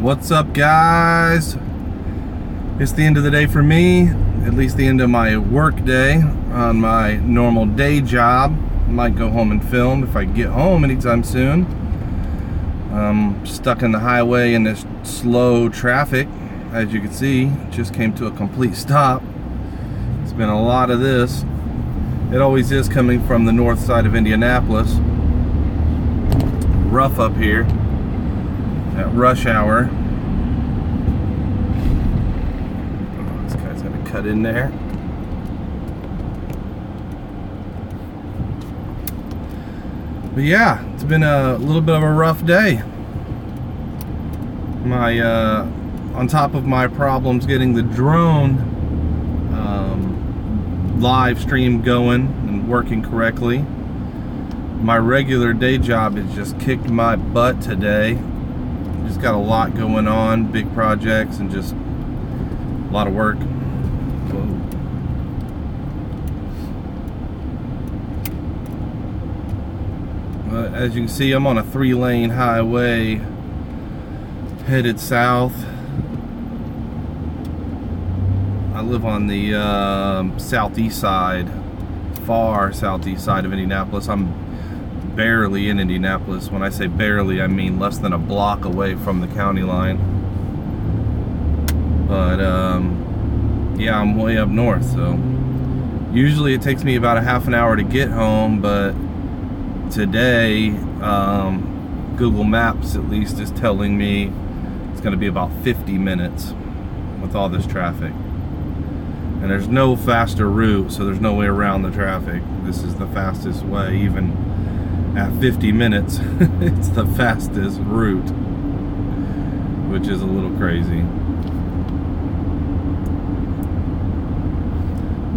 What's up, guys? It's the end of the day for me, at least the end of my work day on my normal day job. Might go home and film if I get home anytime soon. I'm stuck in the highway in this slow traffic. As you can see, just came to a complete stop. It's been a lot of this. It always is coming from the north side of Indianapolis. Rough up here at rush hour. Oh, this guy's gonna cut in there. But yeah, it's been a little bit of a rough day. On top of my problems getting the drone live stream going and working correctly, my regular day job has just kicked my butt today. Just got a lot going on, big projects, and just a lot of work. As you can see, I'm on a 3-lane highway headed south. I live on the southeast side, far southeast side of Indianapolis. I'm barely in Indianapolis. When I say barely, I mean less than a block away from the county line. But yeah, I'm way up north, so usually it takes me about a half an hour to get home, but today Google Maps at least is telling me it's going to be about 50 minutes with all this traffic. And there's no faster route, so there's no way around the traffic. This is the fastest way. Even at 50 minutes, it's the fastest route, which is a little crazy.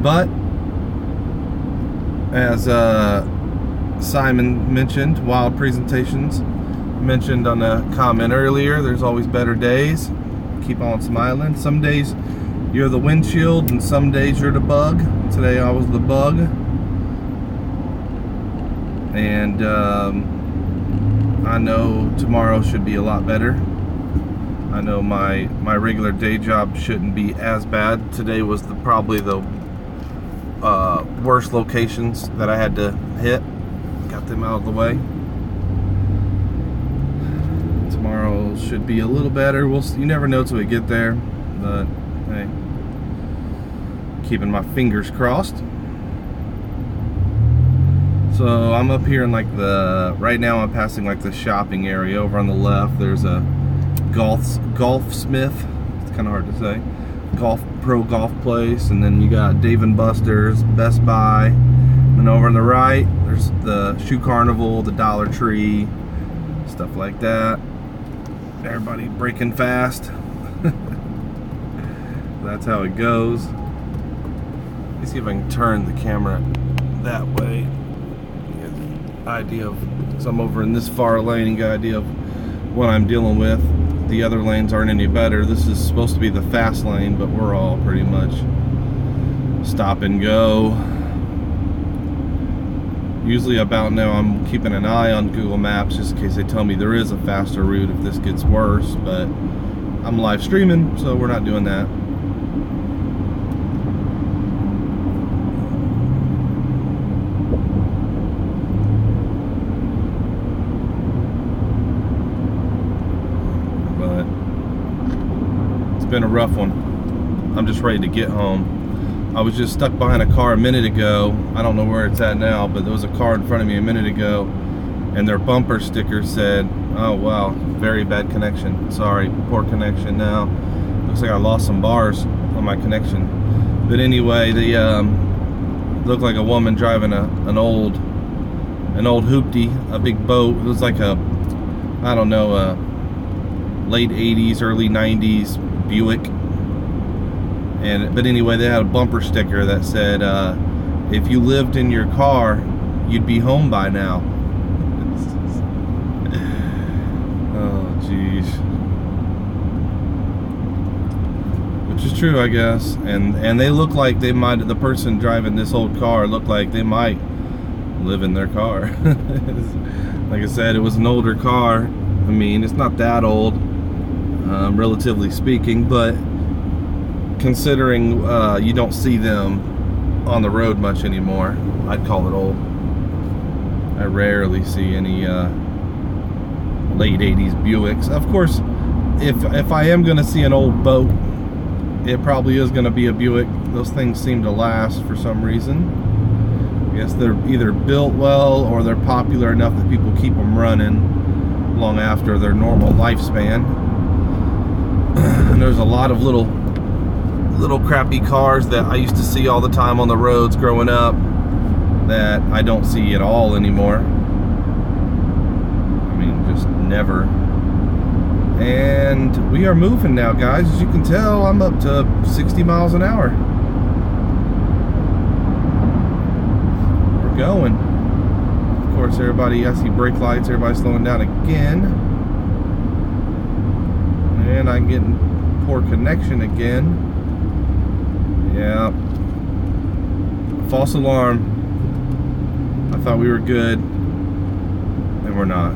But as Simon mentioned, Wild Presentations mentioned on a comment earlier, there's always better days. Keep on smiling. Some days you're the windshield and some days you're the bug. Today I was the bug. And I know tomorrow should be a lot better. I know my regular day job shouldn't be as bad. Today was probably the worst locations that I had to hit. Got them out of the way. Tomorrow should be a little better. You never know till we get there, but hey, keeping my fingers crossed. So I'm up here in right now I'm passing like the shopping area. Over on the left there's a Golfsmith, it's kind of hard to say, pro golf place, and then you got Dave & Buster's, Best Buy, and over on the right there's the Shoe Carnival, the Dollar Tree, stuff like that. Everybody braking fast. That's how it goes. Let me see if I can turn the camera that way. Get an idea of, so I'm over in this far lane and get an idea of what I'm dealing with. The other lanes aren't any better. This is supposed to be the fast lane, but we're all pretty much stop and go. Usually about now I'm keeping an eye on Google Maps just in case they tell me there is a faster route if this gets worse, but I'm live streaming, so we're not doing that. But it's been a rough one. I'm just ready to get home. I was just stuck behind a car a minute ago. I don't know where it's at now, but there was a car in front of me a minute ago, and their bumper sticker said, "Oh wow, very bad connection. Sorry, poor connection now." Looks like I lost some bars on my connection. But anyway, they looked like a woman driving an old hoopty, a big boat. It was like a late 80s, early 90s Buick. But anyway, they had a bumper sticker that said, if you lived in your car, you'd be home by now. Oh, jeez. Which is true, I guess. And they look like they might, the person driving this old car looked like they might live in their car. Like I said, it was an older car. I mean, it's not that old. relatively speaking, but considering you don't see them on the road much anymore, I'd call it old. I rarely see any late 80s Buicks. Of course, if I am going to see an old boat, it probably is going to be a Buick. Those things seem to last for some reason. I guess they're either built well or they're popular enough that people keep them running long after their normal lifespan. And there's a lot of little crappy cars that I used to see all the time on the roads growing up that I don't see at all anymore. I mean, just never. And we are moving now, guys. As you can tell, I'm up to 60 miles an hour. We're going. Of course, everybody, I see brake lights, everybody's slowing down again. And I'm getting poor connection again. Yeah. False alarm. I thought we were good, and we're not.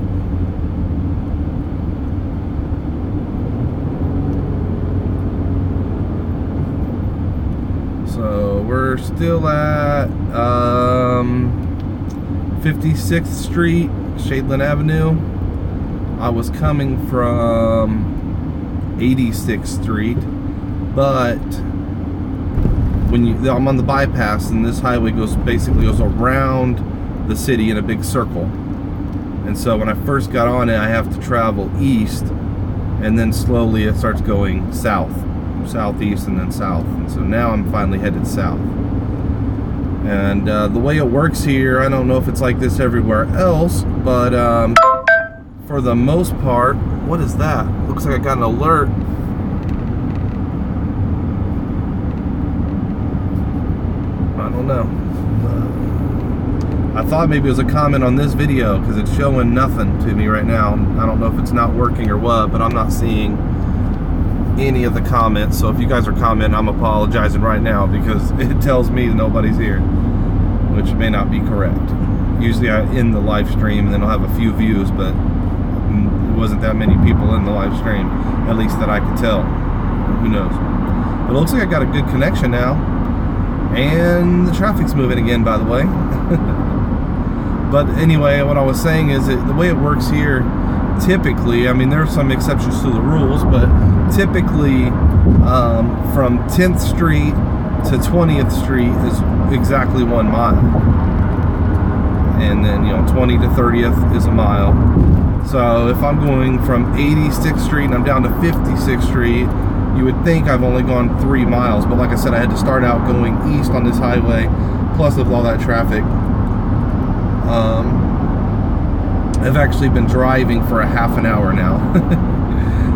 So we're still at 56th Street, Shadeland Avenue. I was coming from 86th Street, but when I'm on the bypass, and this highway basically goes around the city in a big circle. And so when I first got on it, I have to travel east, and then slowly it starts going southeast, and then south. And so now I'm finally headed south. And the way it works here, I don't know if it's like this everywhere else, but for the most part, what is that? Looks like I got an alert. I don't know. I thought maybe it was a comment on this video because it's showing nothing to me right now. I don't know if it's not working or what, but I'm not seeing any of the comments. So if you guys are commenting, I'm apologizing right now because it tells me nobody's here, which may not be correct. Usually I end the live stream and then I'll have a few views, but it wasn't that many people in the live stream, at least that I could tell. Who knows? But it looks like I got a good connection now, and the traffic's moving again, by the way. But anyway, what I was saying is that the way it works here, typically, I mean, there are some exceptions to the rules, but typically from 10th Street to 20th Street is exactly 1 mile. And then, 20 to 30th is a mile. So if I'm going from 86th Street and I'm down to 56th Street, you would think I've only gone 3 miles. But like I said, I had to start out going east on this highway, plus with all that traffic. I've actually been driving for a half an hour now.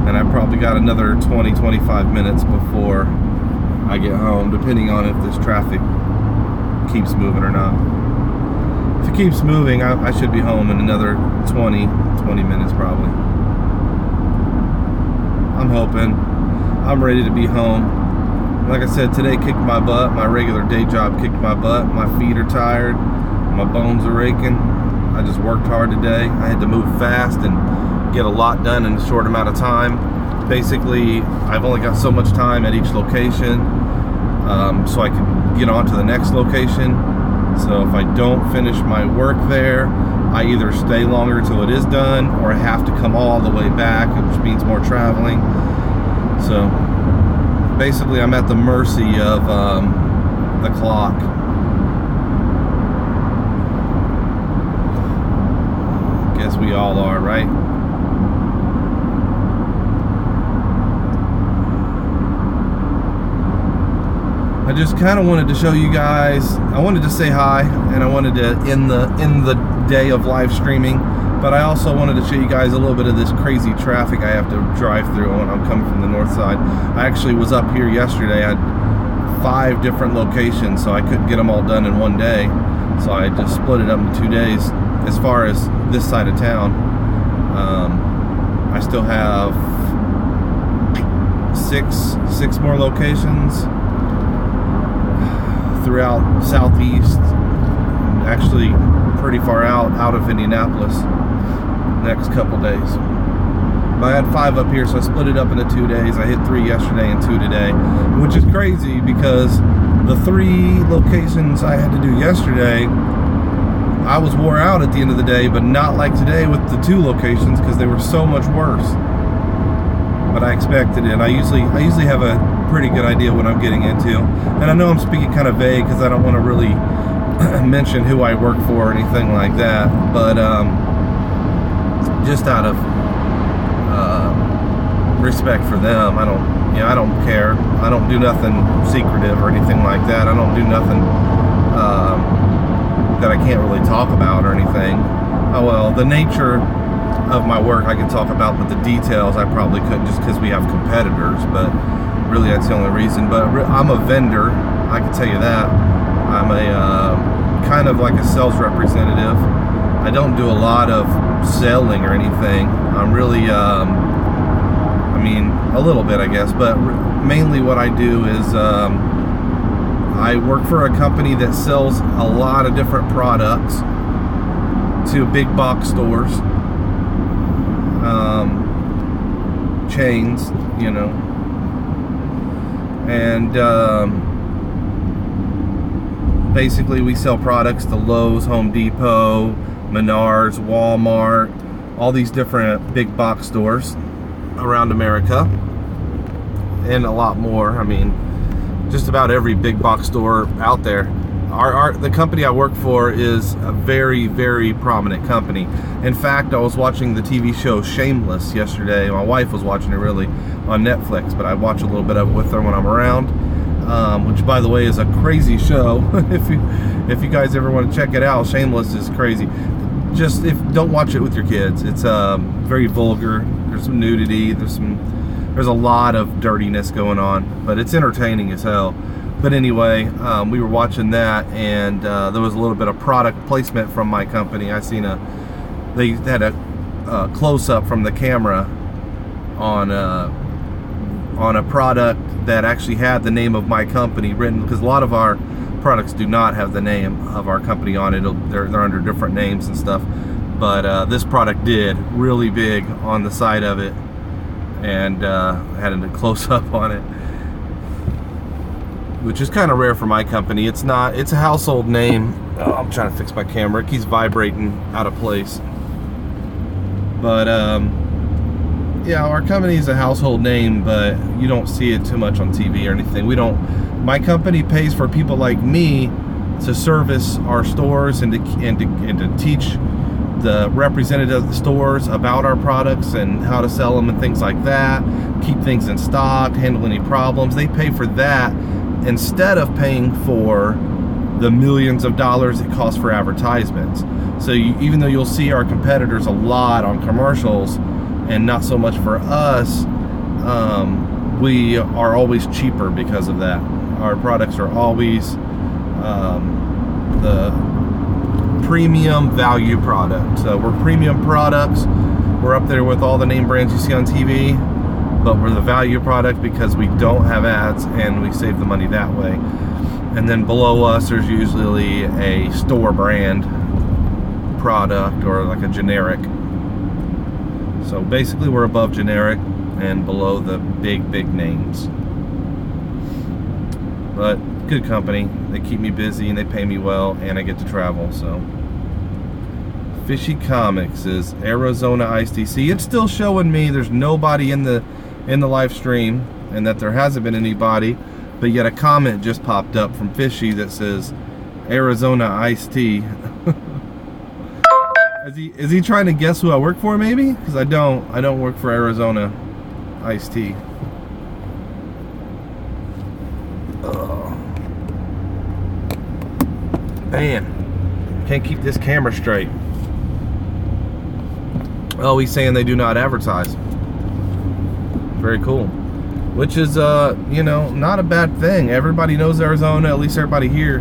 And I probably got another 20-25 minutes before I get home, depending on if this traffic keeps moving or not. If it keeps moving, I should be home in another 20 minutes probably. I'm hoping. I'm ready to be home. Like I said, today kicked my butt. My regular day job kicked my butt. My feet are tired. My bones are raking. I just worked hard today. I had to move fast and get a lot done in a short amount of time. Basically, I've only got so much time at each location, so I can get on to the next location. So if I don't finish my work there, I either stay longer till it is done, or I have to come all the way back, which means more traveling. So basically, I'm at the mercy of the clock. Guess we all are, right? I just kind of wanted to show you guys. I wanted to say hi, and I wanted to end the day of live streaming, but I also wanted to show you guys a little bit of this crazy traffic I have to drive through when I'm coming from the north side. I actually was up here yesterday. I had 5 different locations, so I couldn't get them all done in one day. So I just split it up into 2 days. As far as this side of town, I still have six more locations throughout southeast, actually pretty far out of Indianapolis next couple days. I had 5 up here, so I split it up into 2 days. I hit 3 yesterday and 2 today, which is crazy because the 3 locations I had to do yesterday, I was wore out at the end of the day, but not like today with the 2 locations because they were so much worse. But I expected it. I usually have a pretty good idea what I'm getting into, and I know I'm speaking kind of vague because I don't want to really mention who I work for or anything like that. But just out of respect for them, I don't care. I don't do nothing secretive or anything like that. I don't do nothing that I can't really talk about or anything. Oh well, the nature of my work I can talk about, but the details I probably couldn't just because we have competitors, but really that's the only reason. But I'm a vendor, I can tell you that. I'm a kind of like a sales representative. I don't do a lot of selling or anything. I'm really I mean, a little bit I guess, but mainly what I do is I work for a company that sells a lot of different products to big box stores, chains, you know, and basically we sell products to Lowe's, Home Depot, Menards, Walmart, all these different big box stores around America, and a lot more. I mean, just about every big box store out there. The company I work for is a very, very prominent company. In fact, I was watching the TV show Shameless yesterday. My wife was watching it really on Netflix, but I watch a little bit of it with her when I'm around, which by the way is a crazy show. if you guys ever want to check it out, Shameless is crazy. Just don't watch it with your kids. It's very vulgar. There's some nudity. There's a lot of dirtiness going on, but it's entertaining as hell. But anyway, we were watching that, and there was a little bit of product placement from my company. They had a close-up from the camera on a product that actually had the name of my company written, because a lot of our products do not have the name of our company on it. They're under different names and stuff, but this product did, really big on the side of it, and had a close-up on it, which is kind of rare for my company. It's a household name. Oh, I'm trying to fix my camera. It keeps vibrating out of place. But yeah, our company is a household name, but you don't see it too much on TV or anything. My company pays for people like me to service our stores and to teach the representative of the stores about our products and how to sell them and things like that, keep things in stock, handle any problems. They pay for that instead of paying for the millions of dollars it costs for advertisements. So even though you'll see our competitors a lot on commercials and not so much for us, we are always cheaper because of that. Our products are always the premium value product. So we're premium products. We're up there with all the name brands you see on TV, but we're the value product because we don't have ads and we save the money that way. And then below us there's usually a store brand product or like a generic. So basically we're above generic and below the big names. But good company. They keep me busy and they pay me well, and I get to travel. So Fishy Comics is Arizona Iced Tea. See, it's still showing me there's nobody in the live stream, and that there hasn't been anybody, but yet a comment just popped up from Fishy that says Arizona Iced Tea. Is he trying to guess who I work for, maybe? Because I don't work for Arizona Iced Tea. Man, can't keep this camera straight. Oh, he's saying they do not advertise. Very cool. Which is, you know, not a bad thing. Everybody knows Arizona, at least everybody here.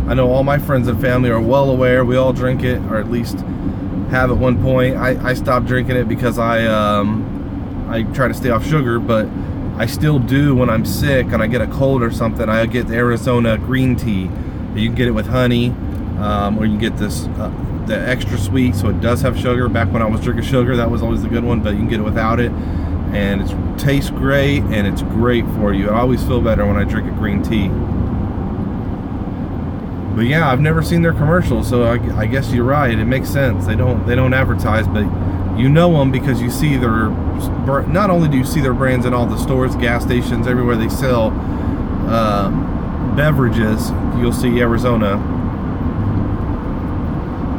I know all my friends and family are well aware. We all drink it, or at least have at one point. I stopped drinking it because I try to stay off sugar, but I still do when I'm sick and I get a cold or something. I get the Arizona green tea. You can get it with honey. or you can get this the extra sweet, so it does have sugar. Back when I was drinking sugar, that was always the good one, but you can get it without it, and it tastes great, and it's great for you. I always feel better when I drink a green tea. But yeah, I've never seen their commercials, so I guess you're right. It makes sense. They don't advertise, but you know them because you see their. Not only do you see their brands in all the stores, gas stations, everywhere they sell beverages, you'll see Arizona.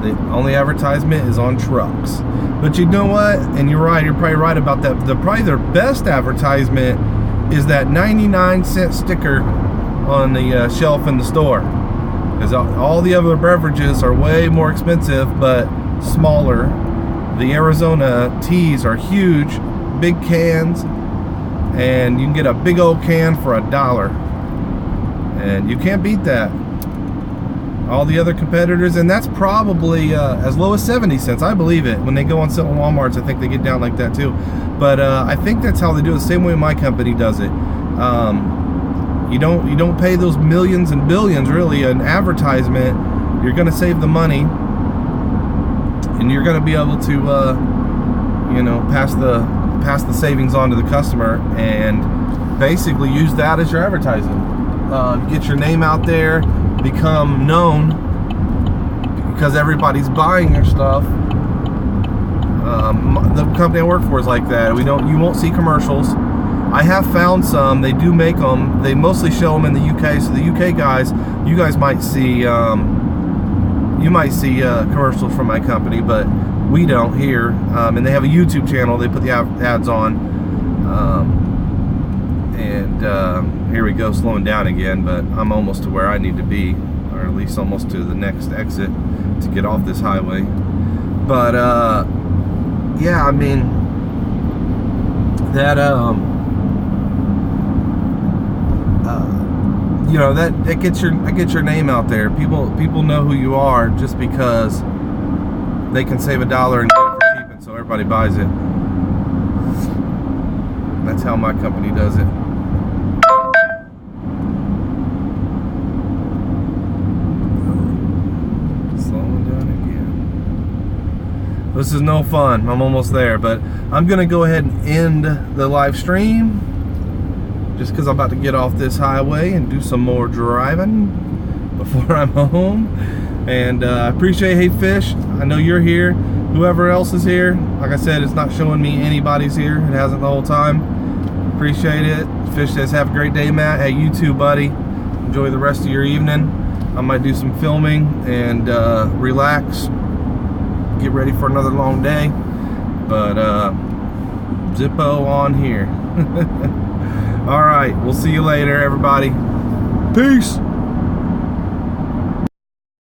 The only advertisement is on trucks. But you know what? And you're right. You're probably right about that. Probably their best advertisement is that 99-cent sticker on the shelf in the store. Because all the other beverages are way more expensive, but smaller. The Arizona teas are huge, big cans, and you can get a big old can for $1. And you can't beat that. All the other competitors, and that's probably as low as 70 cents. I believe it. When they go on sale in Walmarts, I think they get down like that too. But I think that's how they do it. The same way my company does it. You don't pay those millions and billions really in advertisement. You're going to save the money, and you're going to be able to pass the savings on to the customer, and basically use that as your advertising. Get your name out there, become known, because everybody's buying your stuff. The company I work for is like that. You won't see commercials. I have found some. They do make them. They mostly show them in the UK. So the UK guys, you guys might see commercials from my company, but we don't here. And they have a YouTube channel. They put the ads on. Here we go, slowing down again, but I'm almost to where I need to be, or at least almost to the next exit to get off this highway. But yeah, I mean that that gets your name out there. People know who you are just because they can save $1 and get it for cheap, and so everybody buys it. That's how my company does it. This is no fun. I'm almost there, but I'm gonna go ahead and end the live stream just because I'm about to get off this highway and do some more driving before I'm home. And I appreciate Hey Fish. I know you're here. Whoever else is here, like I said, it's not showing me anybody's here. It hasn't the whole time. Appreciate it. Fish says, have a great day, Matt. Hey, you too, buddy. Enjoy the rest of your evening. I might do some filming and relax. Get ready for another long day, but Zippo on here. All right, we'll see you later, everybody. Peace.